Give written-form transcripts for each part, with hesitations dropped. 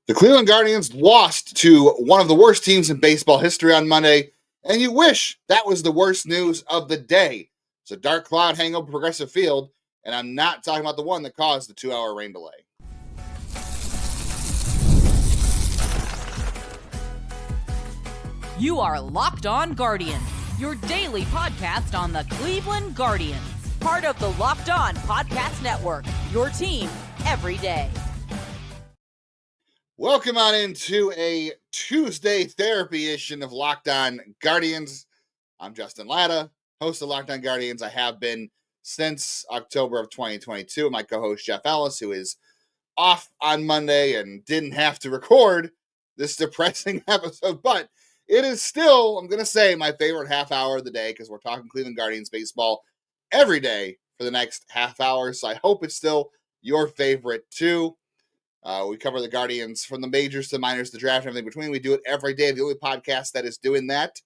The Cleveland Guardians lost to one of the worst teams in baseball history on Monday, and you wish that was the worst news of the day. It's a dark cloud hanging over Progressive Field, and I'm not talking about the one that caused the 2-hour rain delay. You are Locked On Guardians, your daily podcast on the Cleveland Guardians. Part of the Locked On Podcast Network, your team every day. Welcome on into a Tuesday therapy edition of Locked On Guardians. I'm Justin Lada, host of Locked On Guardians. I have been since October of 2022. My co-host Jeff Ellis, who is off on Monday and didn't have to record this depressing episode, but it is still, I'm going to say, my favorite half hour of the day because we're talking Cleveland Guardians baseball every day for the next half hour. So I hope it's still your favorite too. We cover the Guardians from the majors to the minors, the draft, and everything between. We do it every day. The only podcast that is doing that.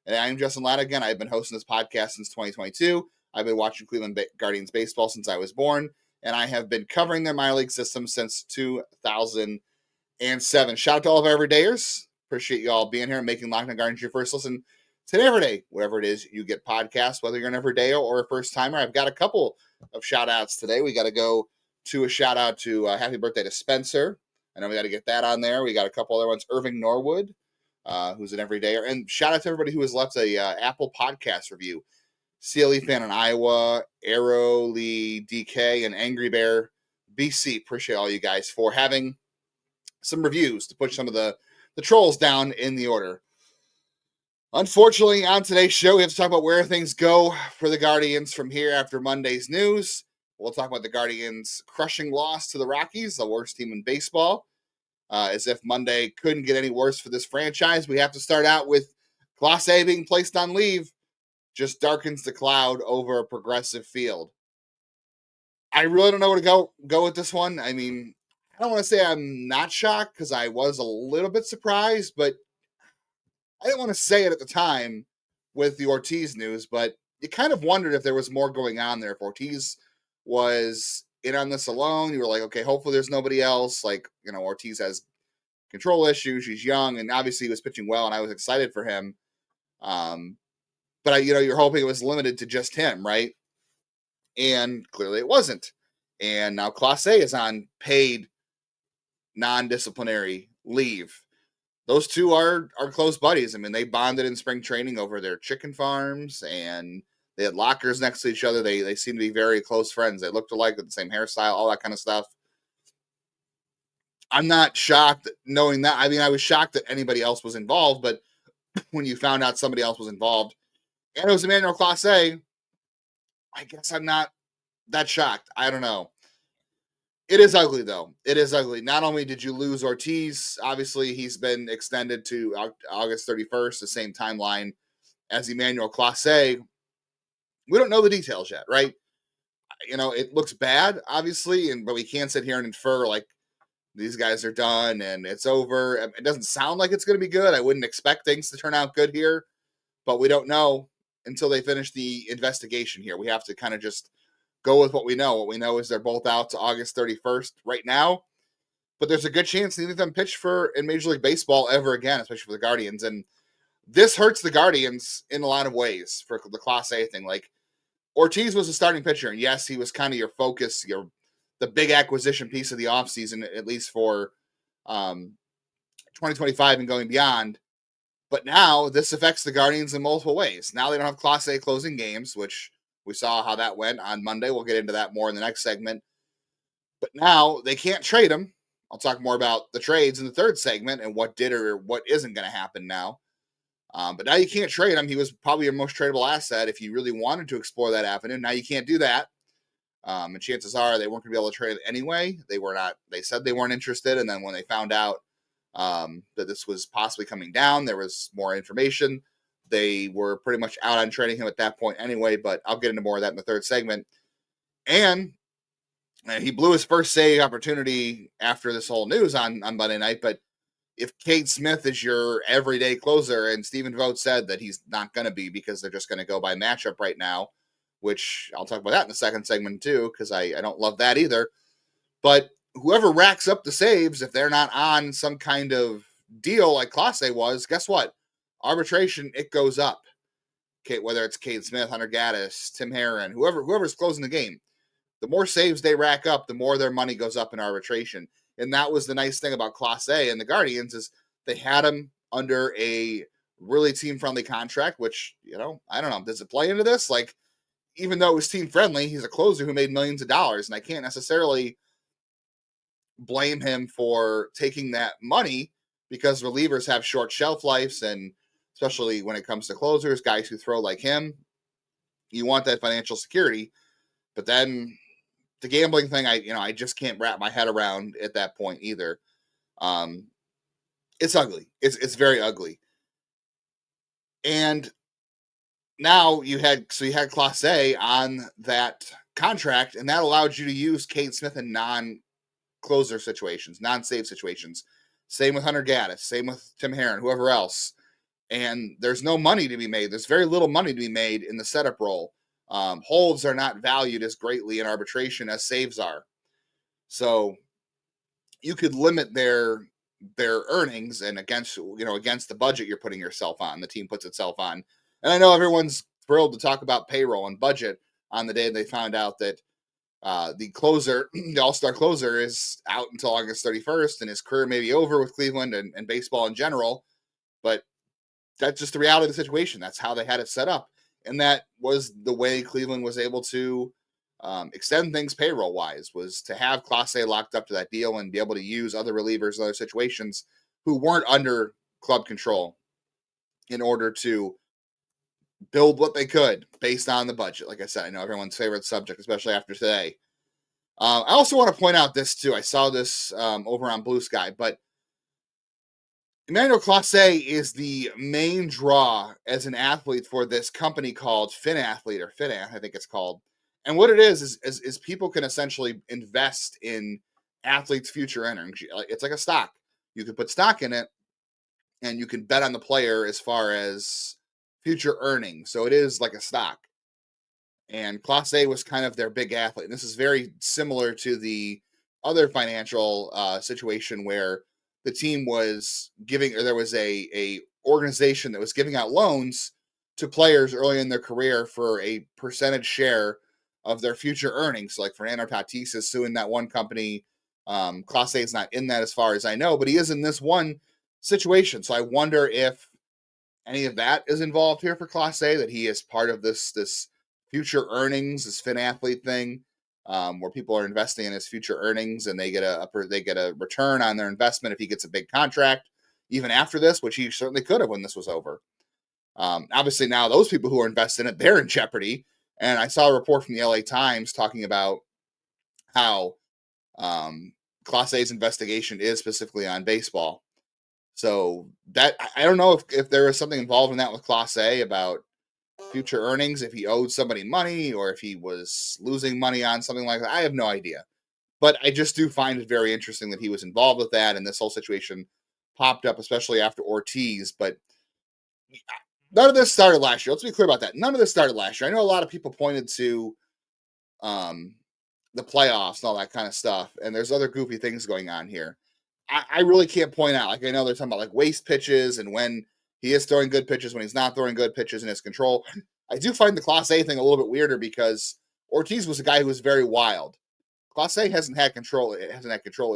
And I'm Justin Lada again. I've been hosting this podcast since 2022. I've been watching Cleveland Guardians baseball since I was born, and I have been covering their minor league system since 2007. Shout out to all of our everydayers. Appreciate you all being here and making Locked On Guardians your first listen today, every day, whatever it is you get podcasts, whether you're an everydayer or a first timer. I've got a couple of shout outs today. We got to go to a shout out to happy birthday to Spencer. I know we got to get that on there. We got a couple other ones. Irving Norwood, who's an everydayer. And shout out to everybody who has left a Apple podcast review. CLE fan in Iowa, Arrow Lee DK, and Angry Bear BC. Appreciate all you guys for having some reviews to push some of the trolls down in the order. Unfortunately, on today's show, we have to talk about where things go for the Guardians from here after Monday's news. We'll talk about the Guardians' crushing loss to the Rockies, the worst team in baseball. As if Monday couldn't get any worse for this franchise, we have to start out with Clase being placed on leave. Just darkens the cloud over a Progressive Field. I really don't know where to go with this one. I mean, I don't want to say I'm not shocked because I was a little bit surprised, but I didn't want to say it at the time with the Ortiz news, but you kind of wondered if there was more going on there. If Ortiz was in on this alone, you were like, okay, hopefully there's nobody else. Like, you know, Ortiz has control issues. He's young, and obviously he was pitching well, and I was excited for him. But you're hoping it was limited to just him, right? And clearly it wasn't. And now Clase is on paid non-disciplinary leave. Those two are close buddies. I mean, they bonded in spring training over their chicken farms, and they had lockers next to each other. They seem to be very close friends. They looked alike with the same hairstyle, all that kind of stuff. I'm not shocked knowing that. I mean, I was shocked that anybody else was involved, but when you found out somebody else was involved, and it was Emmanuel Clase, I guess I'm not that shocked. I don't know. It is ugly, though. It is ugly. Not only did you lose Ortiz, obviously he's been extended to August 31st, the same timeline as Emmanuel Clase. We don't know the details yet, right? You know, it looks bad, obviously, but we can't sit here and infer, like, these guys are done and it's over. It doesn't sound like it's going to be good. I wouldn't expect things to turn out good here, but we don't know until they finish the investigation here. We have to kind of just go with what we know. What we know is they're both out to August 31st right now, but there's a good chance neither of them pitch in Major League Baseball ever again, especially for the Guardians. And this hurts the Guardians in a lot of ways for the Clase thing. Like, Ortiz was a starting pitcher, and yes, he was kind of your focus, the big acquisition piece of the offseason, at least for 2025 and going beyond. But now this affects the Guardians in multiple ways. Now they don't have Clase closing games, which we saw how that went on Monday. We'll get into that more in the next segment. But now they can't trade him. I'll talk more about the trades in the third segment and what did or what isn't going to happen now. But now you can't trade him. He was probably your most tradable asset if you really wanted to explore that avenue. Now you can't do that. And chances are they weren't going to be able to trade it anyway. They were not. They said they weren't interested. And then when they found out that this was possibly coming down, there was more information. They were pretty much out on trading him at that point anyway, but I'll get into more of that in the third segment. And he blew his first save opportunity after this whole news on Monday night. But if Cade Smith is your everyday closer, and Stephen Vogt said that he's not going to be because they're just going to go by matchup right now, which I'll talk about that in the second segment too, because I don't love that either. But whoever racks up the saves, if they're not on some kind of deal like Clase was, guess what? Arbitration, it goes up. Okay, whether it's Cade Smith, Hunter Gaddis, Tim Herron, whoever's closing the game, the more saves they rack up, the more their money goes up in arbitration. And that was the nice thing about Clase and the Guardians is they had him under a really team-friendly contract, which, I don't know. Does it play into this? Like, even though it was team-friendly, he's a closer who made millions of dollars, and I can't necessarily blame him for taking that money because relievers have short shelf lives, and especially when it comes to closers, guys who throw like him, you want that financial security. But then the gambling thing, I just can't wrap my head around at that point either. It's ugly. It's very ugly. And now you had Clase on that contract, and that allowed you to use Cade Smith in non-closer situations, non-save situations. Same with Hunter Gaddis, same with Tim Herron, whoever else. And there's no money to be made. There's very little money to be made in the setup role. Holds are not valued as greatly in arbitration as saves are. So you could limit their earnings, and against the budget you're putting yourself on, the team puts itself on. And I know everyone's thrilled to talk about payroll and budget on the day they found out that the closer, the all-star closer, is out until August 31st, and his career may be over with Cleveland and baseball in general. But that's just the reality of the situation. That's how they had it set up. And that was the way Cleveland was able to extend things payroll-wise, was to have Clase locked up to that deal and be able to use other relievers in other situations who weren't under club control in order to build what they could based on the budget. Like I said, I know everyone's favorite subject, especially after today. I also want to point out this, too. I saw this over on Blue Sky, but Emmanuel Clase is the main draw as an athlete for this company called FinAthlete, or FinAth, I think it's called. And what it is people can essentially invest in athletes' future earnings. It's like a stock. You can put stock in it, and you can bet on the player as far as future earnings. So it is like a stock. And Clase was kind of their big athlete. And this is very similar to the other financial situation where the team was giving, or there was a organization that was giving out loans to players early in their career for a percentage share of their future earnings. Like Fernando Tatis is suing that one company. Clase is not in that as far as I know, but he is in this one situation. So I wonder if any of that is involved here for Clase, that he is part of this future earnings, this FinAthlete thing, where people are investing in his future earnings, and they get a return on their investment if he gets a big contract, even after this, which he certainly could have when this was over. Obviously, now those people who are invested in it, they're in jeopardy. And I saw a report from the LA Times talking about how Clase's investigation is specifically on baseball. So that I don't know if there was something involved in that with Clase about future earnings, if he owed somebody money or if he was losing money on something like that. I have no idea. But I just do find it very interesting that he was involved with that, and this whole situation popped up, especially after Ortiz. But none of this started last year. Let's be clear about that. None of this started last year. I know a lot of people pointed to the playoffs and all that kind of stuff, and there's other goofy things going on here. I really can't point out. Like, I know they're talking about like waste pitches and when he is throwing good pitches, when he's not throwing good pitches in his control. I do find the Clase thing a little bit weirder because Ortiz was a guy who was very wild. Clase hasn't had control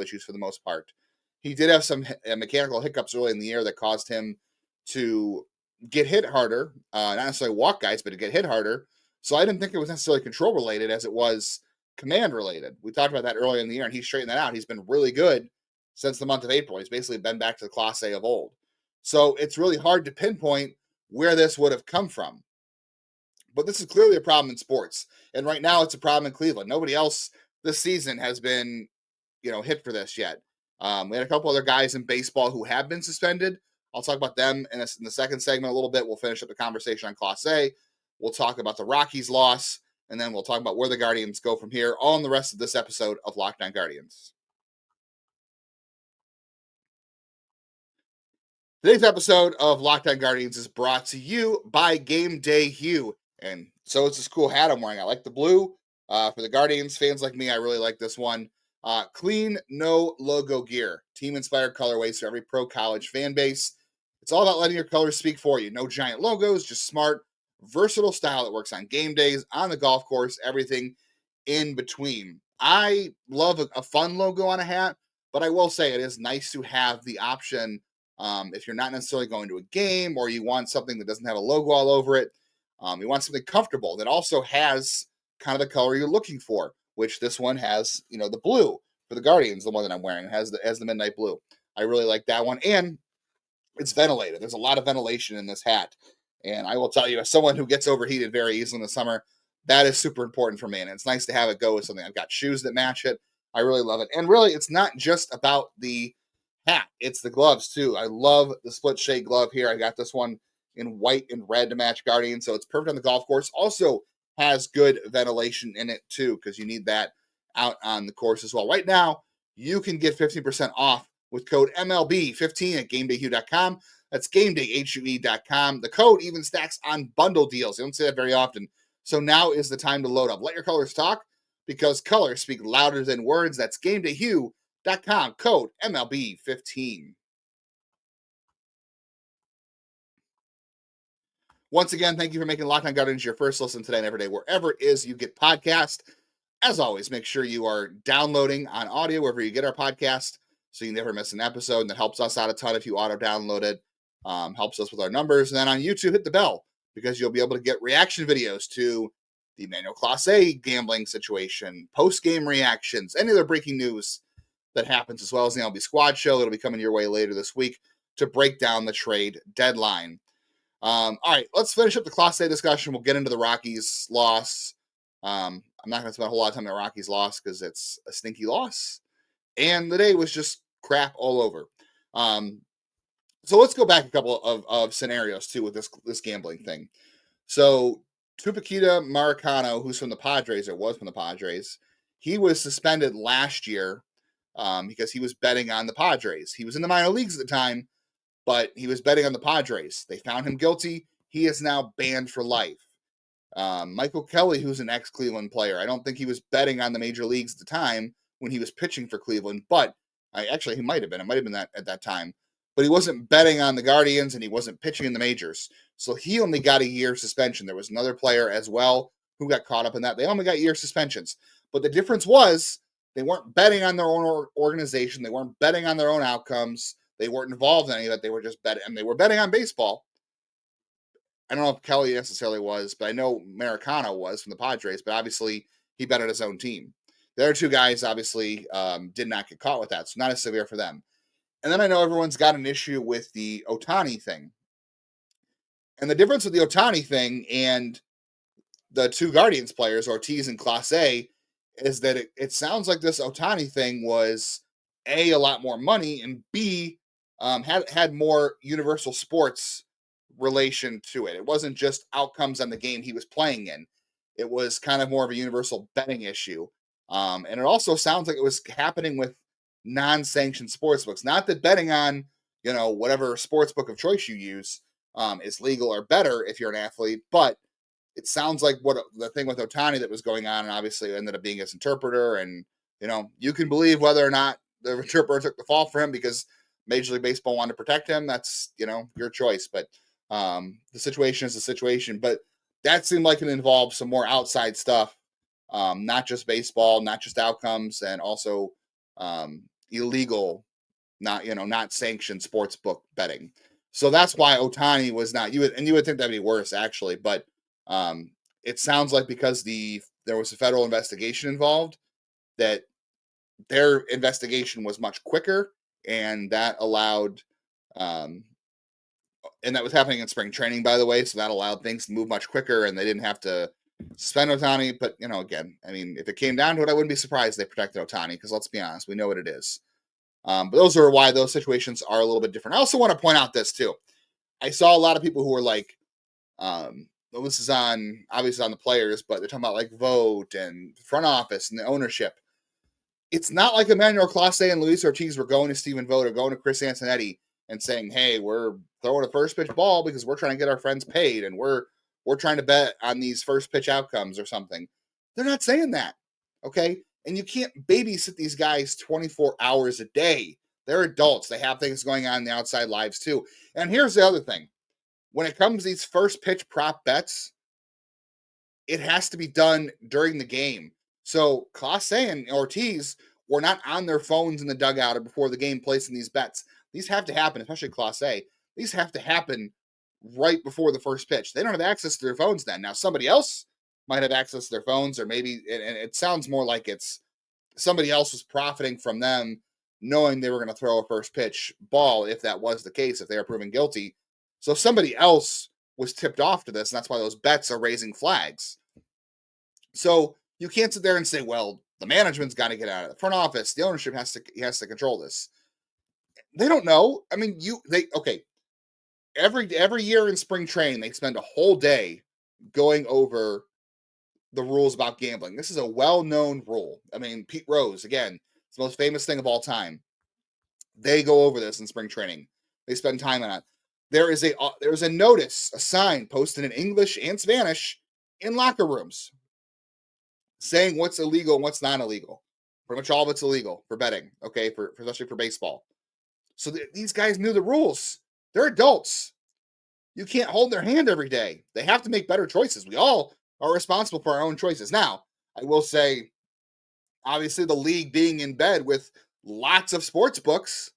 issues for the most part. He did have some mechanical hiccups early in the year that caused him to get hit harder, not necessarily walk guys, but to get hit harder. So I didn't think it was necessarily control related as it was command related. We talked about that earlier in the year, and he straightened that out. He's been really good since the month of April. He's basically been back to the Clase of old. So it's really hard to pinpoint where this would have come from. But this is clearly a problem in sports. And right now it's a problem in Cleveland. Nobody else this season has been, hit for this yet. We had a couple other guys in baseball who have been suspended. I'll talk about them in the second segment a little bit. We'll finish up the conversation on Clase. We'll talk about the Rockies' loss, and then we'll talk about where the Guardians go from here on the rest of this episode of Locked On Guardians. Today's episode of Locked On Guardians is brought to you by Game Day Hue. And so it's this cool hat I'm wearing. I like the blue. For the Guardians fans like me, I really like this one. Clean, no logo gear. Team-inspired colorways for every pro college fan base. It's all about letting your colors speak for you. No giant logos, just smart, versatile style that works on game days, on the golf course, everything in between. I love a fun logo on a hat, but I will say it is nice to have the option if you're not necessarily going to a game or you want something that doesn't have a logo all over it. You want something comfortable that also has kind of the color you're looking for, which this one has, the blue for the Guardians, the one that I'm wearing, has the midnight blue. I really like that one. And it's ventilated. There's a lot of ventilation in this hat. And I will tell you, as someone who gets overheated very easily in the summer, that is super important for me. And it's nice to have it go with something. I've got shoes that match it. I really love it. And really, it's not just about the hat. It's the gloves, too. I love the split shade glove here. I got this one in white and red to match Guardian. So it's perfect on the golf course. Also has good ventilation in it, too, because you need that out on the course as well. Right now, you can get 15% off with code MLB15 at GameDayHue.com. That's GameDayHue.com. The code even stacks on bundle deals. You don't say that very often. So now is the time to load up. Let your colors talk because colors speak louder than words. That's GameDayHue.com. Code MLB15. Once again, thank you for making Locked On Guardians your first listen today and every day, wherever it is you get podcast. As always, make sure you are downloading on audio wherever you get our podcast so you never miss an episode. And that helps us out a ton if you auto-download it. Helps us with our numbers. And then on YouTube, hit the bell because you'll be able to get reaction videos to the Emmanuel Clase gambling situation, post-game reactions, any other breaking news that happens, as well as the MLB Squad Show that'll be coming your way later this week to break down the trade deadline. All right, let's finish up the Clase discussion. We'll get into the Rockies loss. I'm not going to spend a whole lot of time on the Rockies loss because it's a stinky loss. And the day was just crap all over. So let's go back a couple of scenarios, too, with this gambling thing. So Tupaquita Maricano, who's from the Padres, or was from the Padres, he was suspended last year because he was betting on the Padres. He was in the minor leagues at the time, but he was betting on the Padres. They found him guilty. He is now banned for life. Michael Kelly, who's an ex-Cleveland player, I don't think he was betting on the major leagues at the time when he was pitching for Cleveland, but he might have been. It might have been that at that time. But he wasn't betting on the Guardians, and he wasn't pitching in the majors. So he only got a year suspension. There was another player as well who got caught up in that. They only got year suspensions. But the difference was they weren't betting on their own organization. They weren't betting on their own outcomes. They weren't involved in any of that. They were just betting. And they were betting on baseball. I don't know if Kelly necessarily was, but I know Maricano was from the Padres. But obviously, he bet on his own team. The other two guys obviously did not get caught with that. So not as severe for them. And then I know everyone's got an issue with the Ohtani thing. And the difference with the Ohtani thing and the two Guardians players, Ortiz and Clase, is that it sounds like this Ohtani thing was A, a lot more money, and B, had more universal sports relation to it. It wasn't just outcomes on the game he was playing in. It was kind of more of a universal betting issue. And it also sounds like it was happening with non-sanctioned sports books. Not that betting on, whatever sports book of choice you use is legal or better if you're an athlete, but it sounds like what the thing with Ohtani that was going on, and obviously ended up being his interpreter. And, you can believe whether or not the interpreter took the fall for him because Major League Baseball wanted to protect him. That's, your choice. But the situation is the situation. But that seemed like it involved some more outside stuff, not just baseball, not just outcomes, and also illegal, not sanctioned sports book betting. So that's why Ohtani was not. You would think that'd be worse actually, but it sounds like because there was a federal investigation involved, that their investigation was much quicker, and that allowed, and that was happening in spring training, by the way. So that allowed things to move much quicker, and they didn't have to suspend Ohtani. But again, I mean, if it came down to it, I wouldn't be surprised they protected Ohtani because let's be honest, we know what it is. But those are why those situations are a little bit different. I also want to point out this too. I saw a lot of people who were like, well, this is obviously on the players, but they're talking about like vote and front office and the ownership. It's not like Emmanuel Clase and Luis Ortiz were going to Stephen Vogt or going to Chris Antonetti and saying, hey, we're throwing a first pitch ball because we're trying to get our friends paid and we're trying to bet on these first pitch outcomes or something. They're not saying that. Okay. And you can't babysit these guys 24 hours a day. They're adults. They have things going on in the outside lives too. And here's the other thing. When it comes to these first pitch prop bets, it has to be done during the game. So Clase and Ortiz were not on their phones in the dugout or before the game placing these bets. These have to happen, especially Clase. These have to happen right before the first pitch. They don't have access to their phones then. Now, somebody else might have access to their phones, or maybe, and it sounds more like it's somebody else was profiting from them knowing they were going to throw a first pitch ball, if that was the case, if they were proven guilty. So somebody else was tipped off to this, and that's why those bets are raising flags. So you can't sit there and say, well, the management's got to get out of it. The front office, the ownership has to control this. They don't know. I mean, every year in spring training, they spend a whole day going over the rules about gambling. This is a well-known rule. I mean, Pete Rose, again, it's the most famous thing of all time. They go over this in spring training. They spend time on it. There's a notice, a sign posted in English and Spanish in locker rooms saying what's illegal and what's not illegal. Pretty much all of it's illegal for betting, okay, especially for baseball. So these guys knew the rules. They're adults. You can't hold their hand every day. They have to make better choices. We all are responsible for our own choices. Now, I will say, obviously, the league being in bed with lots of sports books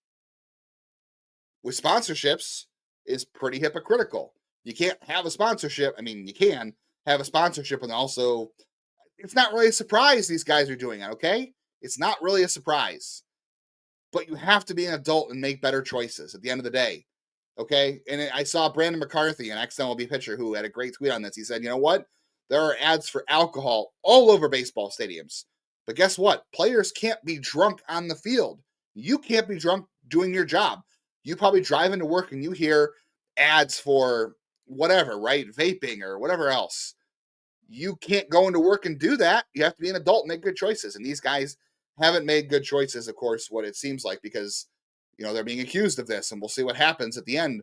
with sponsorships is pretty hypocritical. You can't have a sponsorship. I mean, you can have a sponsorship and also, it's not really a surprise these guys are doing it, okay? It's not really a surprise. But you have to be an adult and make better choices at the end of the day, okay? And I saw Brandon McCarthy, an ex-MLB pitcher, who had a great tweet on this. He said, you know what? There are ads for alcohol all over baseball stadiums. But guess what? Players can't be drunk on the field. You can't be drunk doing your job. You probably drive into work and you hear ads for whatever, right? Vaping or whatever else. You can't go into work and do that. You have to be an adult and make good choices. And these guys haven't made good choices, of course, what it seems like, because, they're being accused of this, and we'll see what happens at the end.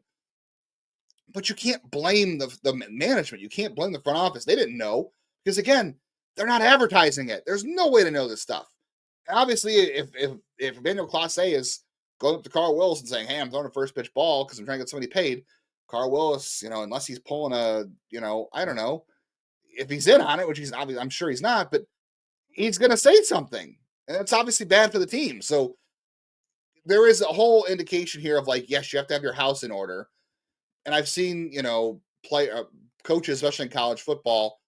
But you can't blame the management. You can't blame the front office. They didn't know, because, again, they're not advertising it. There's no way to know this stuff. And obviously, if Emmanuel Clase is going up to Carl Willis and saying, hey, I'm throwing a first pitch ball because I'm trying to get somebody paid, Carl Willis, unless he's pulling a, I don't know, if he's in on it, which I'm sure he's not, but he's going to say something. And that's obviously bad for the team. So there is a whole indication here of like, yes, you have to have your house in order. And I've seen, coaches, especially in college football,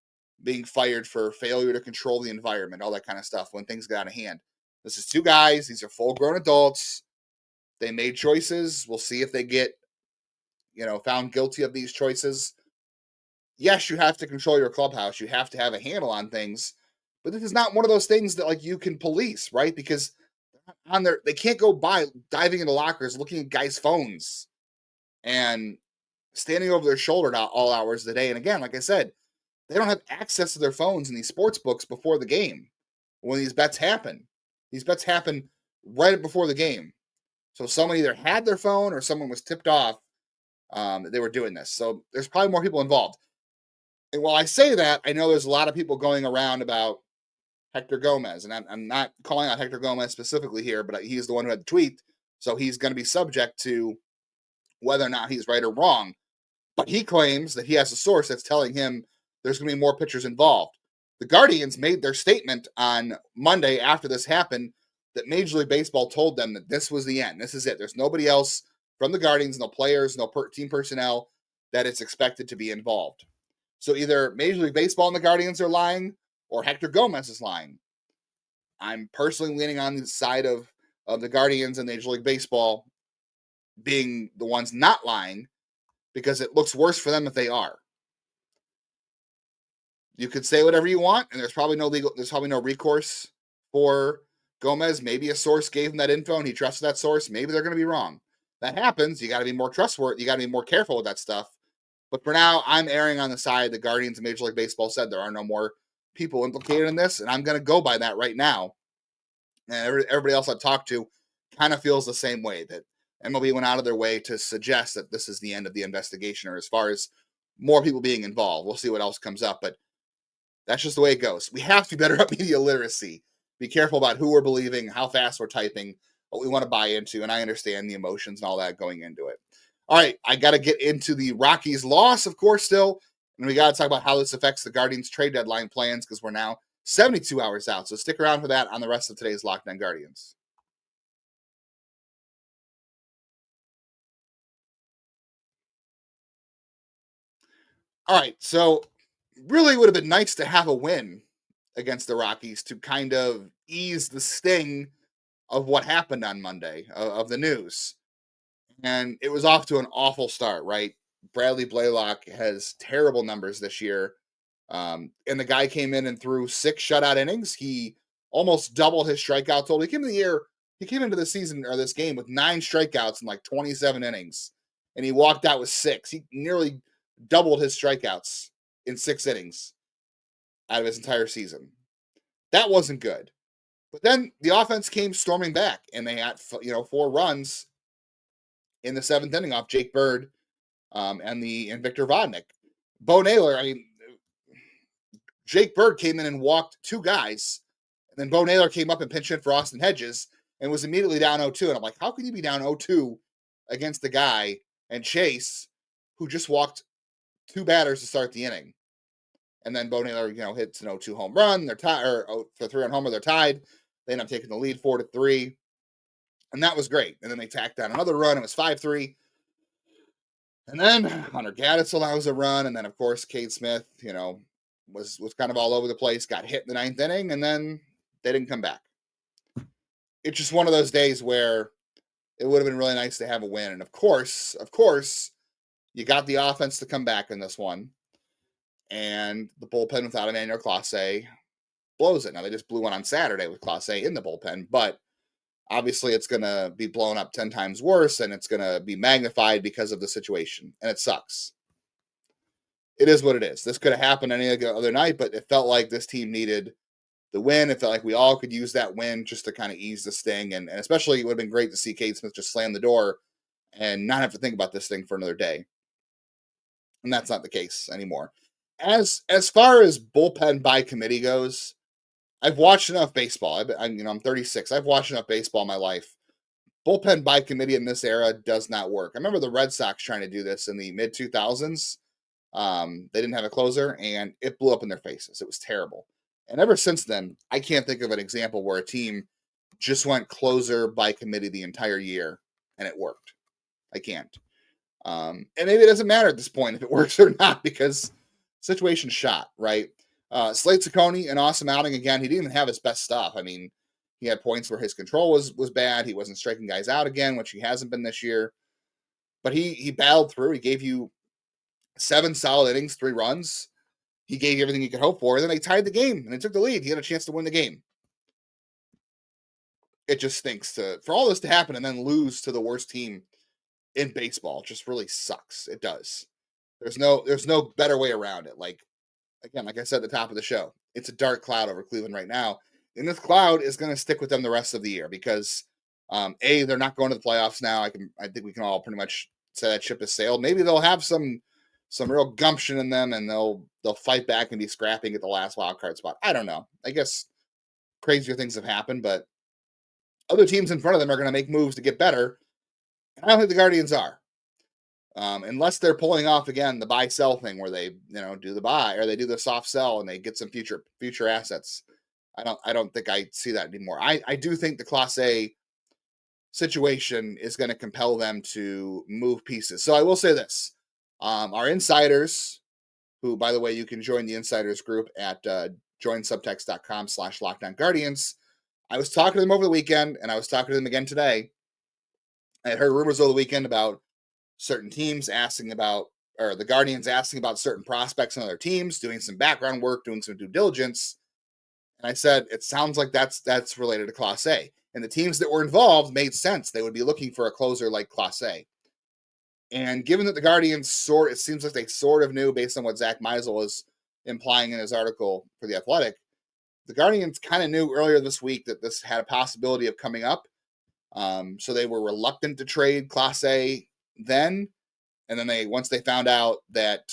being fired for failure to control the environment, all that kind of stuff when things get out of hand. This is two guys. These are full-grown adults. They made choices. We'll see if they get, found guilty of these choices. Yes, you have to control your clubhouse. You have to have a handle on things. But this is not one of those things that like you can police, right? Because they can't go by diving into lockers, looking at guys' phones and standing over their shoulder all hours of the day. And again, like I said, they don't have access to their phones in these sports books before the game when these bets happen. These bets happen right before the game. So someone either had their phone or someone was tipped off that they were doing this. So there's probably more people involved. And while I say that, I know there's a lot of people going around about Hector Gomez. And I'm not calling out Hector Gomez specifically here, but he's the one who had the tweet. So he's going to be subject to whether or not he's right or wrong. But he claims that he has a source that's telling him there's going to be more pitchers involved. The Guardians made their statement on Monday after this happened that Major League Baseball told them that this was the end. This is it. There's nobody else from the Guardians, no players, no team personnel that is expected to be involved. So either Major League Baseball and the Guardians are lying or Hector Gomez is lying. I'm personally leaning on the side of the Guardians and Major League Baseball being the ones not lying because it looks worse for them if they are. You could say whatever you want, and there's probably no recourse for Gomez. Maybe a source gave him that info and he trusted that source. Maybe they're going to be wrong. That happens. You got to be more trustworthy. You got to be more careful with that stuff. But for now, I'm erring on the side the Guardians and Major League Baseball said there are no more people implicated in this, and I'm going to go by that right now. And everybody else I've talked to kind of feels the same way, that MLB went out of their way to suggest that this is the end of the investigation, or as far as more people being involved. We'll see what else comes up, but that's just the way it goes. We have to be better at media literacy. be careful about who we're believing, how fast we're typing, what we want to buy into, and I understand the emotions and all that going into it. All right, I got to get into the Rockies loss, of course, still, and we got to talk about how this affects the Guardians trade deadline plans because we're now 72 hours out. So stick around for that on the rest of today's Locked On Guardians. All right, so really would have been nice to have a win against the Rockies to kind of ease the sting of what happened on Monday, of the news. And it was off to an awful start, right? Bradley Blaylock has terrible numbers this year. And the guy came in and threw 6 shutout innings. He almost doubled his strikeout total. He came into the season or this game with 9 strikeouts in like 27 innings. And he walked out with 6. He nearly doubled his strikeouts in 6 innings out of his entire season. That wasn't good. But then the offense came storming back, and they had 4 runs in the 7th inning off Jake Bird and Victor Vodnik. Bo Naylor, I mean, Jake Bird came in and walked 2 guys, and then Bo Naylor came up and pinched hit for Austin Hedges and was immediately down 0-2. And I'm like, how can you be down 0-2 against the guy and Chase who just walked 2 batters to start the inning? And then Bo Naylor, hits an 0-2 home run. They're tied, or for 3-run homer, they're tied. They end up taking the lead 4-3. And that was great. And then they tacked down another run. It was 5-3. And then Hunter Gaddis allows a run. And then, of course, Cade Smith, was kind of all over the place, got hit in the 9th inning, and then they didn't come back. It's just one of those days where it would have been really nice to have a win. And of course, you got the offense to come back in this one. And the bullpen without Emmanuel Clase blows it. Now, they just blew one on Saturday with Clase in the bullpen, but obviously it's going to be blown up 10 times worse, and it's going to be magnified because of the situation, and it sucks. It is what it is. This could have happened any other night, but it felt like this team needed the win. It felt like we all could use that win just to kind of ease the sting, and especially it would have been great to see Cade Smith just slam the door and not have to think about this thing for another day. And that's not the case anymore. As far as bullpen by committee goes, I've watched enough baseball. I'm 36. I've watched enough baseball in my life. Bullpen by committee in this era does not work. I remember the Red Sox trying to do this in the mid 2000s. They didn't have a closer, and it blew up in their faces. It was terrible. And ever since then, I can't think of an example where a team just went closer by committee the entire year and it worked. I can't. And maybe it doesn't matter at this point if it works or not because situation shot, right? Slade Cecconi, an awesome outing again. He didn't even have his best stuff. I mean, he had points where his control was bad. He wasn't striking guys out again, which he hasn't been this year. But he battled through. He gave you 7 solid innings, 3 runs. He gave you everything you could hope for. And then they tied the game and they took the lead. He had a chance to win the game. It just stinks for all this to happen and then lose to the worst team in baseball. It just really sucks. It does. There's no better way around it. Like I said at the top of the show, it's a dark cloud over Cleveland right now. And this cloud is going to stick with them the rest of the year because they're not going to the playoffs now. I think we can all pretty much say that ship has sailed. Maybe they'll have some real gumption in them and they'll fight back and be scrapping at the last wild card spot. I don't know. I guess crazier things have happened, but other teams in front of them are going to make moves to get better. I don't think the Guardians are. Unless they're pulling off again the buy sell thing where they do the buy or they do the soft sell and they get some future assets. I don't think I see that anymore. I do think the Clase situation is going to compel them to move pieces. So I will say this. Our insiders, who, by the way, you can join the insiders group at joinsubtext.com/LockedOnGuardians. I was talking to them over the weekend, and I was talking to them again today. I had heard rumors over the weekend about certain teams the Guardians asking about certain prospects on other teams, doing some background work, doing some due diligence. And I said, it sounds like that's related to Clase. And the teams that were involved made sense. They would be looking for a closer like Clase. And given that the Guardians it seems like they sort of knew based on what Zach Meisel was implying in his article for The Athletic, the Guardians kind of knew earlier this week that this had a possibility of coming up. So they were reluctant to trade Clase then. And then once they found out that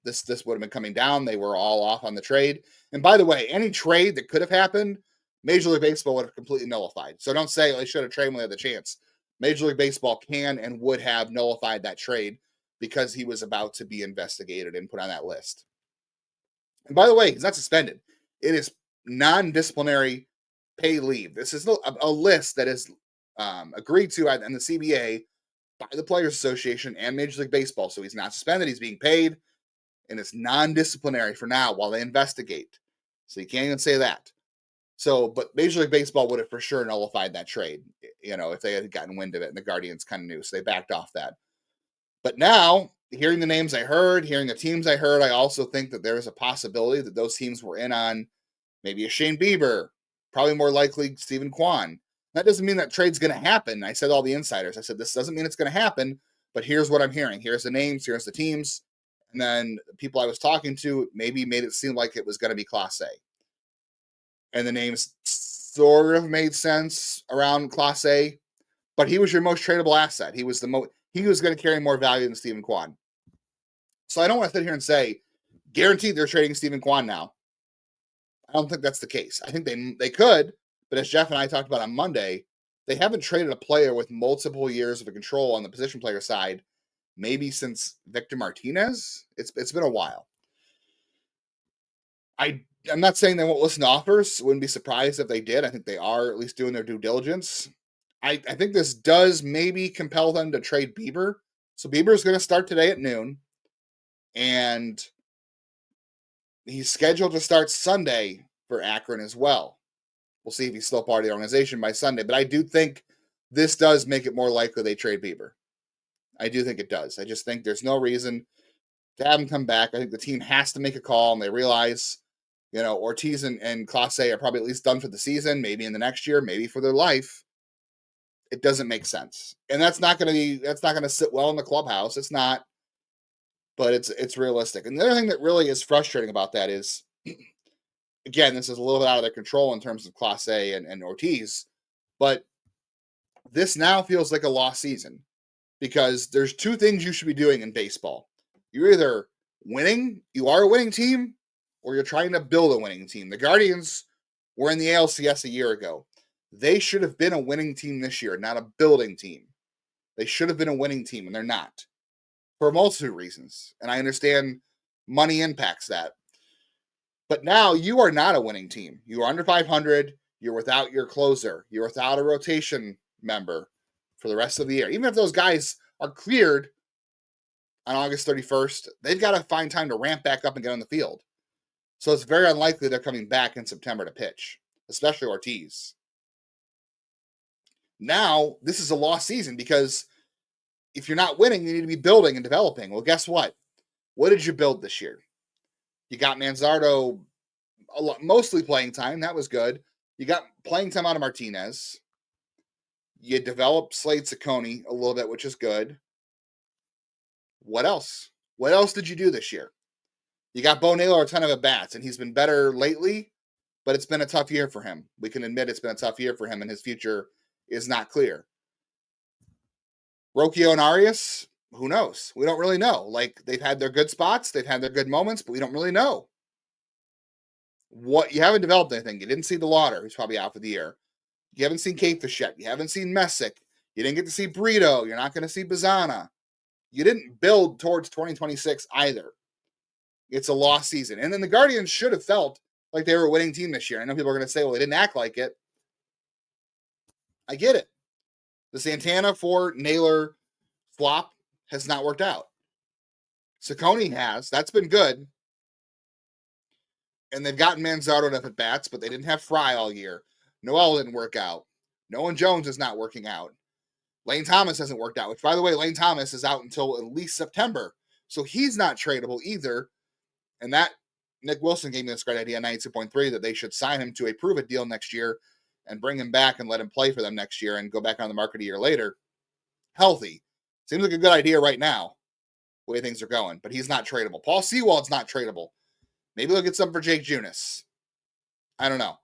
This would have been coming down. They were all off on the trade. And by the way, any trade that could have happened, Major League Baseball would have completely nullified. So don't say they should have traded when they had the chance. Major League Baseball can and would have nullified that trade because he was about to be investigated and put on that list. And by the way, he's not suspended. It is non-disciplinary pay leave. This is a list that is agreed to in the CBA by the Players Association and Major League Baseball. So he's not suspended. He's being paid, and it's non-disciplinary for now while they investigate. So you can't even say that. So, but Major League Baseball would have for sure nullified that trade, if they had gotten wind of it, and the Guardians kind of knew, so they backed off that. But now, hearing the names I heard, hearing the teams I heard, I also think that there is a possibility that those teams were in on maybe a Shane Bieber, probably more likely Stephen Kwan. That doesn't mean that trade's going to happen. I said all the insiders. I said this doesn't mean it's going to happen, but here's what I'm hearing. Here's the names, here's the teams. And then the people I was talking to maybe made it seem like it was going to be Clase. And the names sort of made sense around Clase, but he was your most tradable asset. He was going to carry more value than Stephen Kwan. So I don't want to sit here and say, guaranteed they're trading Stephen Kwan now. I don't think that's the case. I think they could, but as Jeff and I talked about on Monday, they haven't traded a player with multiple years of control on the position player side, maybe since Victor Martinez. It's been a while. I'm not saying they won't listen to offers. Wouldn't be surprised if they did. I think they are at least doing their due diligence. I think this does maybe compel them to trade Bieber. So Bieber is going to start today at noon, and he's scheduled to start Sunday for Akron as well. We'll see if he's still part of the organization by Sunday. But I do think this does make it more likely they trade Bieber. I do think it does. I just think there's no reason to have him come back. I think the team has to make a call, and they realize, Ortiz and Clase are probably at least done for the season, maybe in the next year, maybe for their life. It doesn't make sense. And that's not going to sit well in the clubhouse. It's not, but it's realistic. And the other thing that really is frustrating about that is, again, this is a little bit out of their control in terms of Clase and Ortiz, but this now feels like a lost season because there's two things you should be doing in baseball. You're either winning, you are a winning team, or you're trying to build a winning team. The Guardians were in the ALCS a year ago. They should have been a winning team this year, not a building team. They should have been a winning team, and they're not. For a multitude of reasons. And I understand money impacts that. But now you are not a winning team. You are under 500. You're without your closer. You're without a rotation member for the rest of the year. Even if those guys are cleared on August 31st, they've got to find time to ramp back up and get on the field. So it's very unlikely they're coming back in September to pitch, especially Ortiz. Now, this is a lost season because if you're not winning, you need to be building and developing. Well, guess what? What did you build this year? You got Manzardo mostly playing time. That was good. You got playing time out of Martinez. You developed Slade Cecconi a little bit, which is good. What else? What else did you do this year? You got Bo Naylor a ton of at-bats, and he's been better lately, but it's been a tough year for him. We can admit it's been a tough year for him, and his future is not clear. Rocchio and Arias, who knows? We don't really know. Like, they've had their good spots, they've had their good moments, but we don't really know. You haven't developed anything. You didn't see the Lauder, who's probably out for the year. You haven't seen Capefish yet. You haven't seen Messick. You didn't get to see Brito. You're not going to see Bazana. You didn't build towards 2026 either. It's a lost season. And then the Guardians should have felt like they were a winning team this year. I know people are going to say, well, they didn't act like it. I get it. The Santana for Naylor flop has not worked out. Cecconi has. That's been good. And they've gotten Manzardo enough at bats, but they didn't have Fry all year. Noel didn't work out. Nolan Jones is not working out. Lane Thomas hasn't worked out, which, by the way, Lane Thomas is out until at least September. So he's not tradable either. And that, Nick Wilson gave me this great idea on 92.3 that they should sign him to a prove-it deal next year and bring him back and let him play for them next year and go back on the market a year later. Healthy. Seems like a good idea right now, the way things are going. But he's not tradable. Paul Sewald's not tradable. Maybe they'll get something for Jake Junis. I don't know.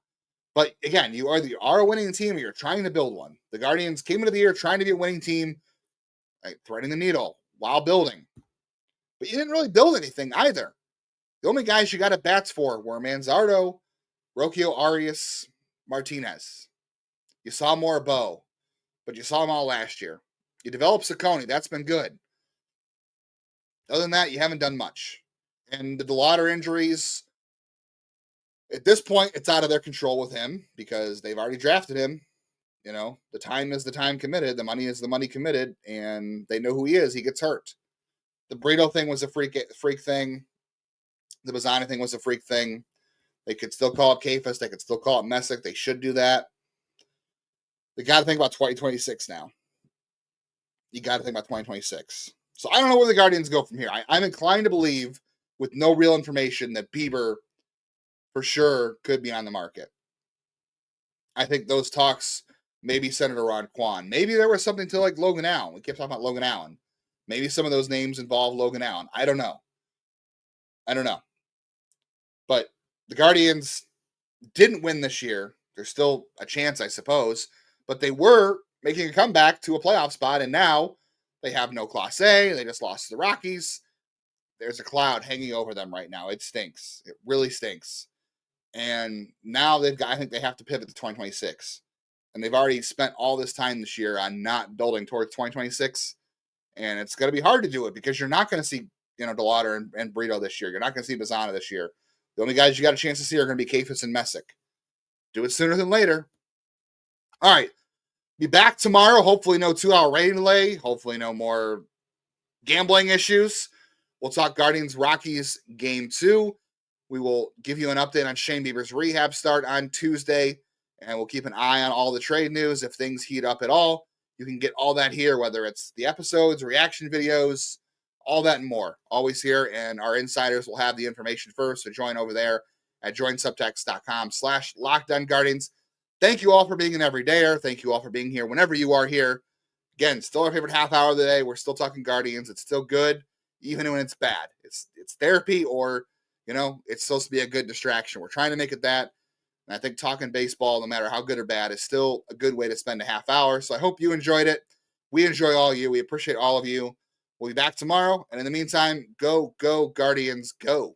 But again, you are a winning team or you're trying to build one. The Guardians came into the year trying to be a winning team, threading the needle while building. But you didn't really build anything either. The only guys you got at bats for were Manzardo, Rocio Arias, Martinez. You saw more Bo, but you saw them all last year. You developed Cecconi. That's been good. Other than that, you haven't done much. And the Lada injuries, at this point, it's out of their control with him because they've already drafted him. You know, the time is the time committed. The money is the money committed. And they know who he is. He gets hurt. The Brito thing was a freak thing. The Bazzani thing was a freak thing. They could still call it Kafis. They could still call it Messick. They should do that. They got to think about 2026 now. You got to think about 2026. So I don't know where the Guardians go from here. I'm inclined to believe, with no real information, that Bieber for sure could be on the market. I think those talks maybe centered around Kwan. Maybe there was something to like Logan Allen. We kept talking about Logan Allen. Maybe some of those names involve Logan Allen. I don't know. But the Guardians didn't win this year. There's still a chance, I suppose. But they were making a comeback to a playoff spot, and now they have no Clase. They just lost to the Rockies. There's a cloud hanging over them right now. It stinks. It really stinks. And now I think they have to pivot to 2026. And they've already spent all this time this year on not building towards 2026. And it's going to be hard to do it because you're not going to see, DeLauder and Brito this year. You're not going to see Bazzana this year. The only guys you got a chance to see are going to be Kafis and Messick. Do it sooner than later. All right. Be back tomorrow. Hopefully no 2-hour rain delay. Hopefully no more gambling issues. We'll talk Guardians Rockies Game 2. We will give you an update on Shane Bieber's rehab start on Tuesday. And we'll keep an eye on all the trade news. If things heat up at all, you can get all that here, whether it's the episodes, reaction videos, all that and more. Always here, and our insiders will have the information first, so join over there at joinsubtext.com/LockedOnGuardians. Thank you all for being an everydayer. Thank you all for being here whenever you are here. Again, still our favorite half hour of the day. We're still talking Guardians. It's still good, even when it's bad. It's therapy, or, it's supposed to be a good distraction. We're trying to make it that. And I think talking baseball, no matter how good or bad, is still a good way to spend a half hour. So I hope you enjoyed it. We enjoy all of you. We appreciate all of you. We'll be back tomorrow. And in the meantime, go, Guardians, go.